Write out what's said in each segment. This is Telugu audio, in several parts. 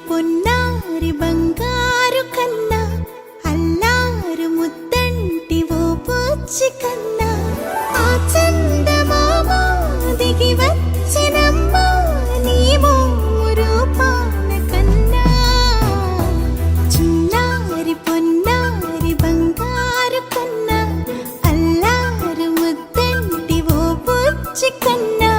పొన్నారి బంగారు కన్నా అల్లారు ముద్దంటి ఓ పూచి కన్నా ఆ చందమామ దిగి వచ్చినమ్మ నీ రూపాన కన్నా చిన్నారి పొన్నారి బంగారు కన్నా అల్లారు ముద్దంటి ఓ పూచి కన్నా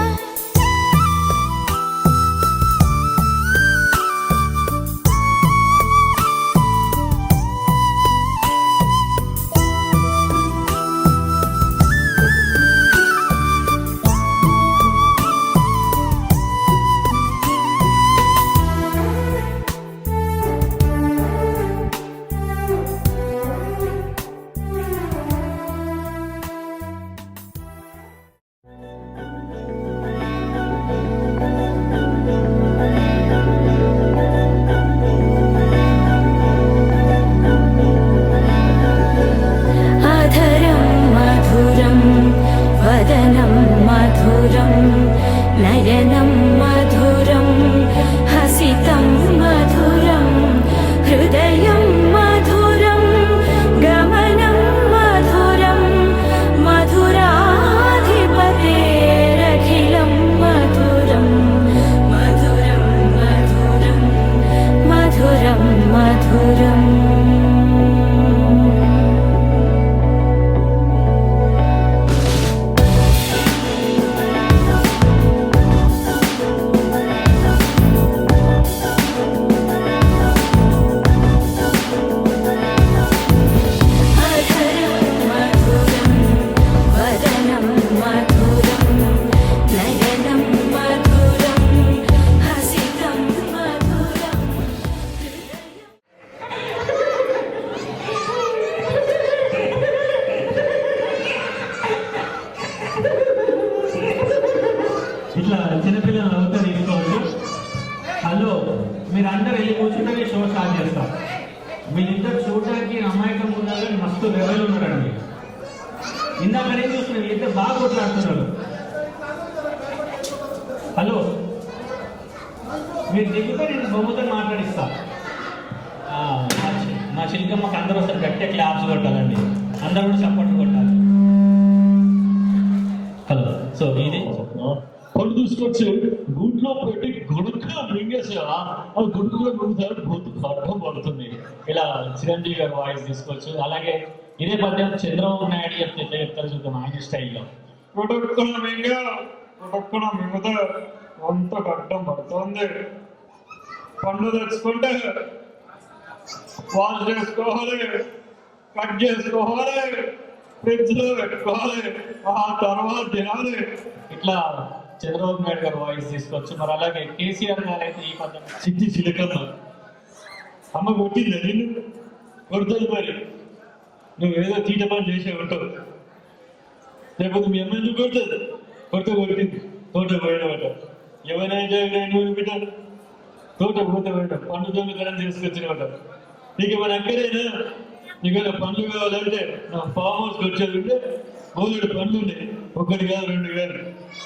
నయనం మధురం హసితం మధురం హృదయం మధురం గమనం మధురం మధురాధిపతేరఖిలం మధురం మధురం మధురం మధురం మధురం ఇట్లా చిన్నపిల్లలు అవుతా తీసుకోవచ్చు. హలో, మీరు అందరు వెళ్ళి కూర్చుంటే షో స్టార్ట్ చేస్తాం. వీళ్ళిద్దరు చూడడానికి అమాయకం ఉన్నారు, మస్తు లెవెల్ ఉన్నారండి. ఇందాక నేను చూస్తున్నాను, వీళ్ళిద్దరు బాగా కొట్లాడుతున్నారు. హలో, మీరు దిగితే నేను బొమ్మతో మాట్లాడిస్తా. మా శిల్కమ్మకి అందరూ వస్తారు, గట్టిగా క్లాప్స్ కొట్టాలండి, అందరూ కూడా సపోర్ట్ కొట్టాలి. హలో, సో ఇది పళ్ళు తీసుకొచ్చి గుడ్లో పెట్టి గుడుకులో మింగేసా ఆ గుడుకులో మింగుతారు గొంతు అర్థం పడుతుంది. ఇలా చిరంజీవి గారు వాయిస్ తీసుకోవచ్చు. అలాగే ఇదే పద్యం చంద్రబాబు నాయుడు చెప్తే ఎట్లా చెప్తారు చూద్దాం ఆయన స్టైల్లో. గుడుక్కున మింగితే అంత అడ్డం పడుతుంది. పండు తెచ్చుకుంటే వాష్ చేసుకోవాలి, కట్ చేసుకోవాలి, ఫ్రిడ్జ్ లో పెట్టుకోవాలి, ఆ తర్వాత తినాలి. ఇట్లా చంద్రబాబు నాయుడు గారు వాయిస్ తీసుకోవచ్చు. మరి అలాగే కేసీఆర్ గారు అయితే ఈ పద్యం సిద్ధి చిలకమ్మ అమ్మ కొట్టింది నిన్ను కొడుతుంది. మరి నువ్వేదో తీట పని చేసే ఉంటావు, లేకపోతే మీ అమ్మాయి నువ్వు కొడుతుంది కొట్టింది. తోట పోయినమాట ఎవరైనా నువ్వు బిడ్డ తోట పోతే పోయినా పండు దొంగతనం తీసుకొచ్చినమాట. నీకు మన అక్కడైనా నీకైనా పండ్లు కావాలంటే నా ఫామ్ హౌస్కి వచ్చేది ఉంటే బోధుడు పండ్లు ఉన్నాయి, ఒకటి కాదు రెండు కాదు.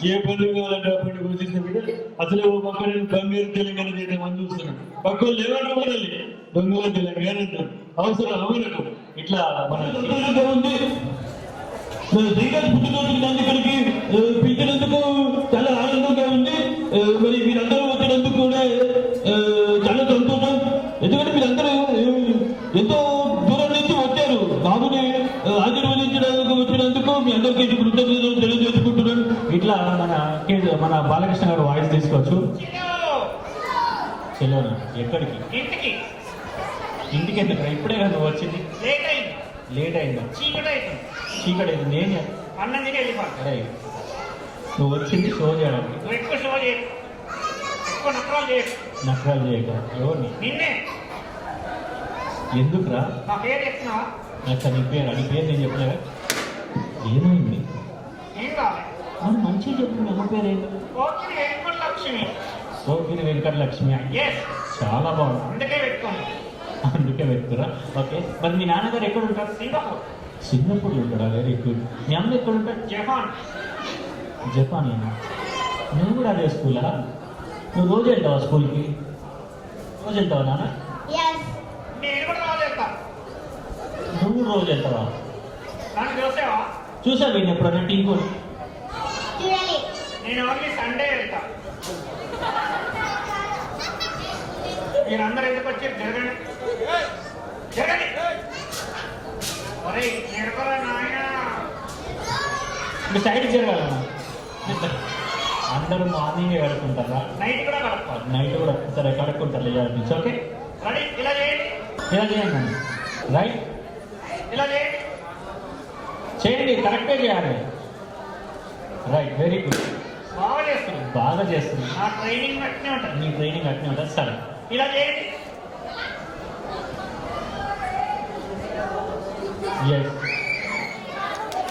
ఏ పండ్లు కావాలంటే ఆ పండుగ వచ్చేసిన బిడ్డ అసలే ఓ పక్క నేను బంగారు తెలంగాణ చేద్దామని చూస్తున్నాను. పక్క వాళ్ళు ఏమంటారు మనల్ని దొంగల తెలంగాణ అంటారు. అవసరం అమలకు ఇట్లా మన ఉంది. ఇక్కడికి పిలిచినందుకు చాలా ఆనందంగా ఉంది. మరి మీరందరూ వచ్చినందుకు కూడా చాలా సంతోషం. ఎందుకంటే మీరందరూ ఎంతో దూరం నుంచి వచ్చారు. బాబుని ఆశీర్వదించడానికి వచ్చినందుకు మీ అందరికీ కృతజ్ఞతలు తెలియజేసుకుంటున్నాను. ఇట్లా మన బాలకృష్ణ గారు వాయిస్ తీసుకోవచ్చు. చెలోనా ఎక్కడికి? ఇంటికి. ఇంటికి ఎందుకు? ఇప్పుడే కదా నువ్వు వచ్చింది. లేట్ అయిందా? చీకటి అయింది. నేను అన్నం తిని వెళ్ళిపో. అరే నువ్వు వచ్చింది షో చేయడానికి. నువ్వు ఎక్కువ షో చేయ, ఎక్కువ నకరాలు చేయ. నకరాలు చేయక ఎవరిని? నిన్నే. ఎందుకురా? నా పేరు చెప్తున్నావా? నాకు నీ పేరు నేను చెప్పలేదా? ఏమైంది? ఏం కావాలి? మనం మంచిగా చెప్పు. మీ అమ్మ పేరు ఏంటి? కోకిలి వెంకట లక్ష్మి. సోగిరి వెంకట లక్ష్మి. ఎస్, చాలా బాగుంది. అందుకే పెట్టుకోండి. అందుకే పెట్టుకురా. ఓకే, మరి మీ నాన్నగారు ఎక్కడ ఉంటారు? సింగపూర్. సింగపూర్ ఉంటాడా? Very good. మీ అమ్మ ఎక్కడ ఉంటాడు? జపాన్. జపాన్. నువ్వు కూడా అదే స్కూలా? నువ్వు రోజు వెళ్తావా స్కూల్కి? రోజు వెళ్తావా నాన్న? నేను కూడా రోజు వెళ్తా. నువ్వు రోజు వెళ్తావా? నన్ను చూసావా? చూసా నేను ఎప్పుడన్నా టీవీ. నేను ఓన్లీ సండే వెళ్తా. మీరందరూ ఎందుకు వచ్చి జరగండి జరగండి. ఒరే ఎడకరా నాయన. మీ సైడ్కి జరగాలన్నా. అందరూ మార్నింగే కడుక్కుంటారా? నైట్ కూడా కడప. నైట్ కూడా సరే కడుక్కుంటారు ఇవాళ నుంచి. Okay, ready. ఇలా చేయండి, ఇలా చేయండి. రైట్, ఇలా చేయండి. చేయండి, కరెక్టే చేయాలి. Right, very good. బాగా చేస్తుంది. బాగా చేస్తుంది. నా ట్రైనింగ్ అట్నే ఉంటుంది. నీ ట్రైనింగ్ అట్నే ఉంటుంది. సరే ఇలా చేయండి. ఎస్.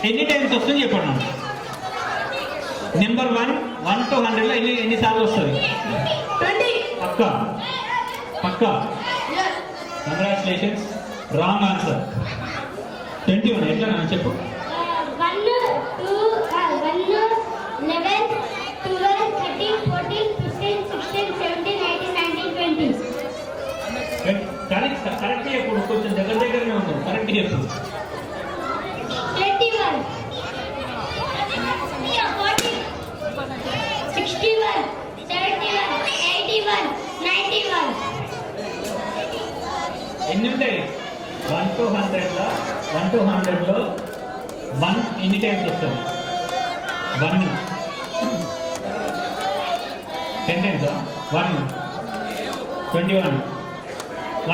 ఎన్ని టైమ్స్ వస్తుంది చెప్పండి. నెంబర్ 1 to 100లో ఎన్నిసార్లు వస్తుంది? 20. పక్కా. కంగ్రాచులేషన్స్. Wrong answer. 21. ఎట్లా నన్ను చెప్పు. 1, 2, 11, 12, 13, 14, 15, 16, 17, 18, 19, 20. కరెక్ట్ చెప్పు. కొంచెం దగ్గరనే ఉన్నావు. కరెక్ట్ చెప్పు. 21, 40, 61, 71, 81, 91. ఎన్ని ఉంటాయి? 1 to 100లో 1 ఎన్ని టైమ్స్ వస్తుంది? 1 10 టైమ్స్. 1 21,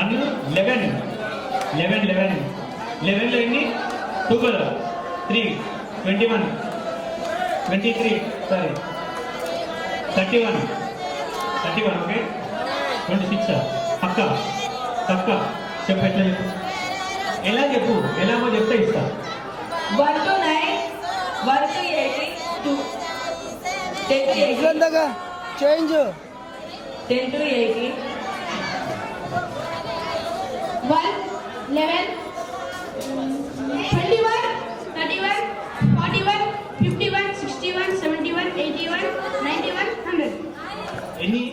1 11, 11లో ఎన్ని? 2 కదా. 3 21, 23 సారీ 31. ఓకే, 26. పక్కా చెప్పు. ఎట్లా చెప్పు? ఎలా చెప్పు? ఎలాగో చెప్తే ఇస్తా. 1 to 9, 1 to 80, 2, 10 to 80, change 10 to 80, 1, 11, 21, 31, 41, 51, 61, 71, 81, 91, 100. ఎన్ని?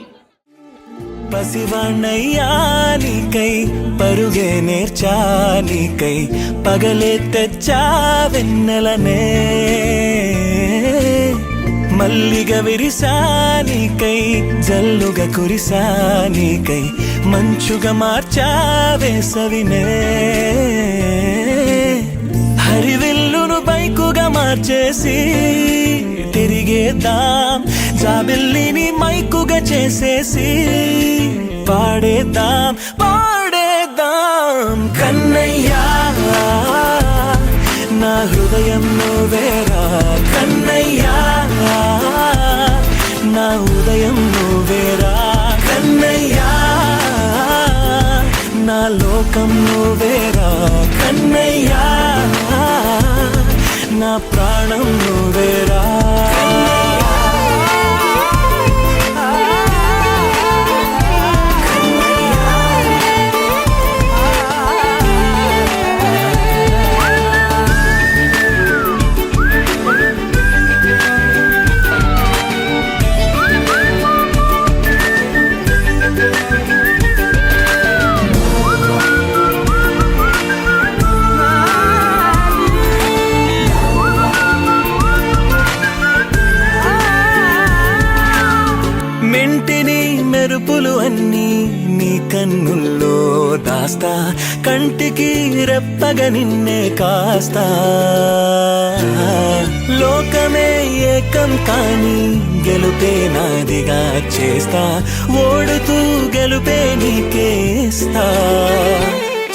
పసివాణ్ణయ్యా నీకై పరుగే నేర్చా నీకై పగలే తెచ్చా వెన్నెలనే మల్లిగ విరిసా నీకై జల్లుగా కురిసా నీకై మంచుగా మార్చా వేసవినే హరివిల్లును బైకుగా మార్చేసి తిరిగేద్దాం జాబిల్లిని మైకుగా చేసేసి పాడేద్దాం కన్నయ్యా నా హృదయం నువ్వేరా కన్నయ్యా నా ఉదయం నువ్వేరా కన్నయ్యా నా లోకం నువ్వేరా కన్నయ్యా నా ప్రాణం నువ్వేరా దాస్తా, కంటికి రెప్పగా నిన్నే కాస్తా. లోకమే ఏకం కాని గెలుపే నాదిగా చేస్తా, ఓడుతూ గెలుపే నీకేస్తా.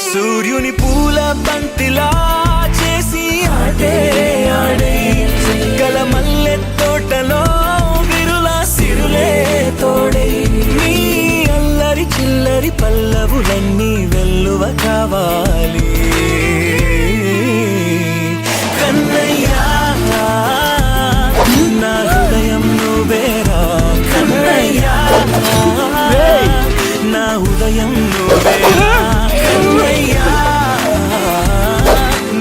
సూర్యుని పూల బంతిలా చేసి ఆడే ఆడే, గల మల్లె తోటలో విరులా సిరులే తోడే. నీ అల్లరి చిల్లరి పల్లవులన్నీ వెల్లువ కావాలి కన్నయ్యా. నా హృదయం నువ్వేరా కన్నయ్యా, నా హృదయం నువ్వేరా కన్నయ్యా,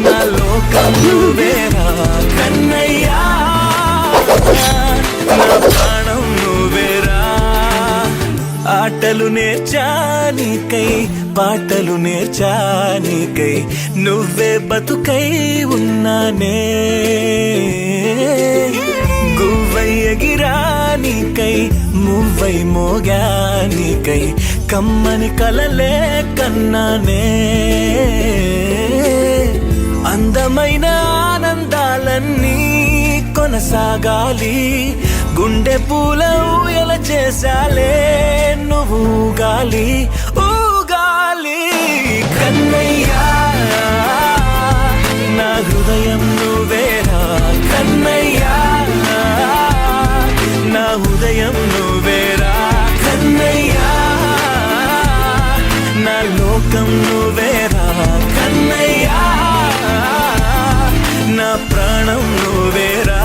నా లోకం నువ్వేరా కన్నయ్యా, నా ప్రాణం నువ్వేరా. ఆటలు నేర్చానికై పాటలు నేర్చానికై నువ్వే బతుకై ఉన్నానే. గువ్వై ఎగిరానికై మువ్వై మోగానికై కమ్మని కలలే కన్నానే. అందమైన ఆనందాలన్నీ కొనసాగాలి, గుండె పూల ఊయల చేసాలే నువ్వు ఊగాలి ఊగాలి కన్నయ్యా. నా హృదయం నువ్వేరా కన్నయ్యా, నా హృదయం నువ్వేరా కన్నయ్యా, నా లోకం నువ్వేరా కన్నయ్యా, నా ప్రాణం నువ్వేరా.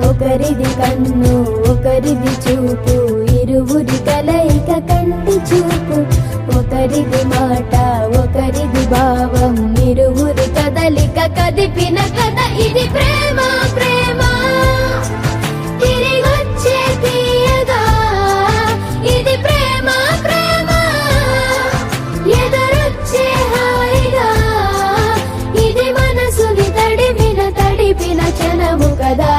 ఒకరిది కన్ను ఒకరిది చూపు, ఇరువురి కలయిక కంటి చూపు. ఒకరిది మాట ఒకరిది భావం, ఇరువురి కదలిక కదిపిన కథ ఇది ప్రేమ. ప్రేమ తిరిగొచ్చే తీయగా ఇది ప్రేమ. ప్రేమ ఎదురొచ్చే హాయిగా ఇది మనసుని తడిపిన క్షణము కదా.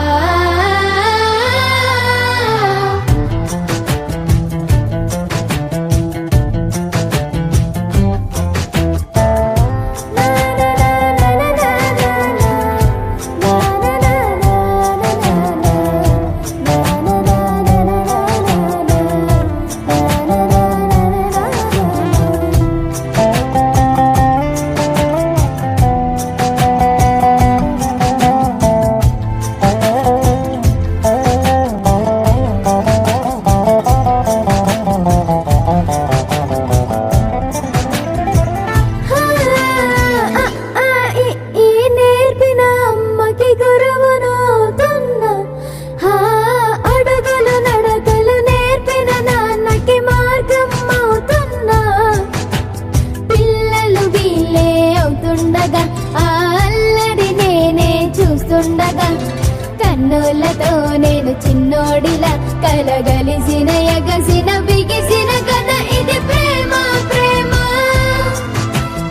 కన్నులతో నేను చిన్నోడిలా కలగలిసిన ఎగసిన బిగిసిన కథ ఇది ప్రేమ. ప్రేమ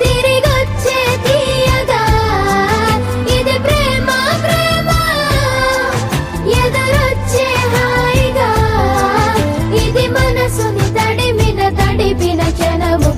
తిరిగొచ్చే తీయగా ఇది ప్రేమ. ప్రేమ ఎదురొచ్చే హాయిగా ఇది మనసుని తడిపిన క్షణము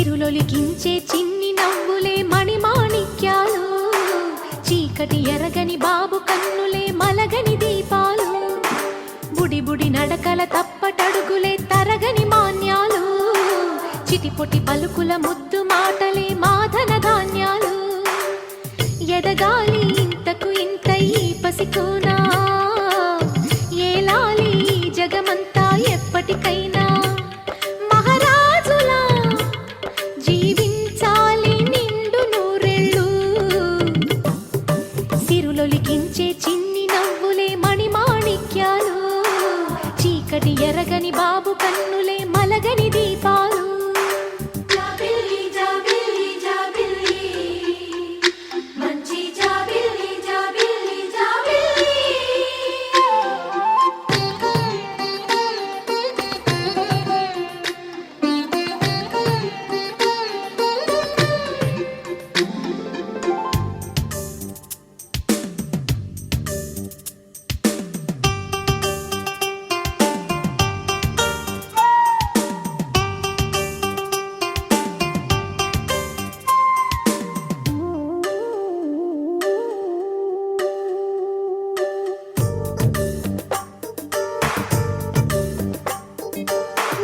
సిరులొలికించే చిన్ని నవ్వులే మణిమాణిక్యాలు, చీకటి ఎరగని బాబు కన్నులే మలగని దీపాలు, బుడి బుడి నడకల తప్పటడుగులే తరగని మాన్యాలు, చిటిపొటి పలుకుల ముద్దు మాటలే మాధన ధాన్యాలు, ఎదగాలి ఇంతకు ఇంత ఈ పసికోనా, ఏలాలి జగమంతా ఎప్పటికైనా, మహారాజులా జీవించాలి నిండు నూరెళ్ళు, సిరులొలికించే చిన్ని నవ్వులే మణిమాణిక్యాలు, చీకటి ఎరగని బాబు కన్నులే మలగని దీపాలు. జాబిల్లి జాబిల్లి జాబిల్లి మంచి జాబిల్లి జాబిల్లి జాబిల్లి.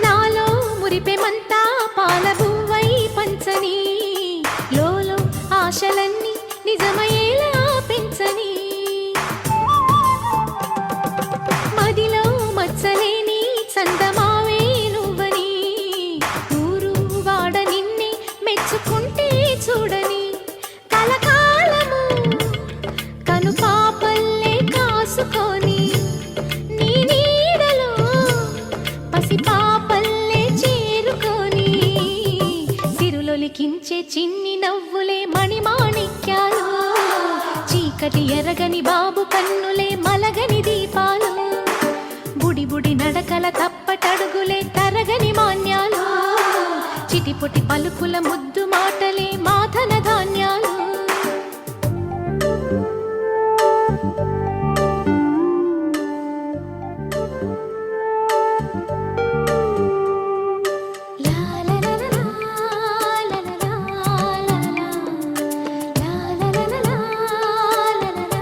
నాలో మురిపెమంతా పాలబువ్వై పంచని, లోలో ఆశలన్నీ నిజమయ్యేలా పెంచని, మదిలో మచ్చలేని చందమావే నువ్వని, ఊరు వాడ నిన్నే మెచ్చుకుంటే చూడని, కలకాలము కను పాపల్లే కాసుకొని, నీ నీడలో పసిపాపల్లే చేరుకొని, సిరులొలికించే చిన్ని నవ్వులే మణిమాణిక్యాలు, చీకటి ఎరగని బాబు కన్నులే మలగని దీపాలు, బుడి బుడి నడకల తప్పటడుగులే తరగని మాన్యాలు, చిటిపొటి పలుకుల ముద్దు మాటలే మాధన ధాన్యాలు. లా లా లా లా లా లా లా లా లా లా లా లా లా.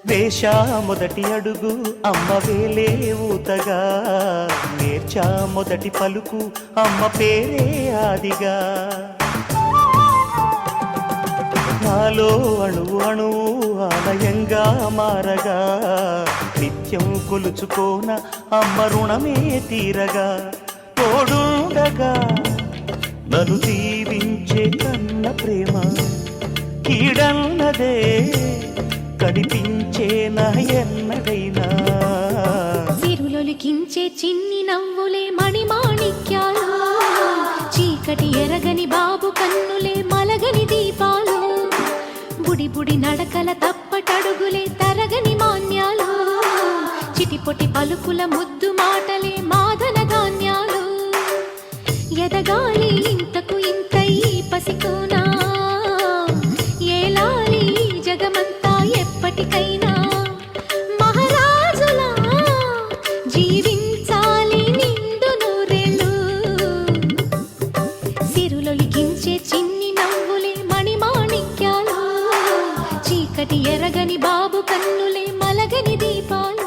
వేశా మొదటి అడుగు అమ్మ వేలే ఊతగా, నేర్చా మొదటి పలుకు అమ్మ పేరే ఆదిగా, నాలో అణువు అణువు ఆలయంగా మారగా, నిత్యం కొలుచుకోన అమ్మ రుణమే తీరగా, తోడుండగా నన్ను దీవించే కన్న ప్రేమ కీడన్నదే కనిపించే నా ఎన్నడైనా, సిరులొలికించే చిన్ని నవ్వులే మణిమాణిక్యాలు, చీకటి ఎరగని బాబు కన్నులే మలగని దీపాలు, బుడి బుడి నడకల తప్పటడుగులే తరగని మాన్యాలు, చిటిపొటి పలుకుల ముద్దు మాటలే మాధన ధాన్యాలు, ఎదగాలి ఇంతకు ఇంత ఈ పసికోనా, ఏలాలి జగమంతా ఎప్పటికైనా, మహారాజులా జీవించాలి నిండు నూరెళ్ళు, సిరులొలికించే చిన్ని నవ్వులే మణిమాణిక్యాలు, చీకటి ఎరగని బాబు కన్నులే మలగని దీపాలు.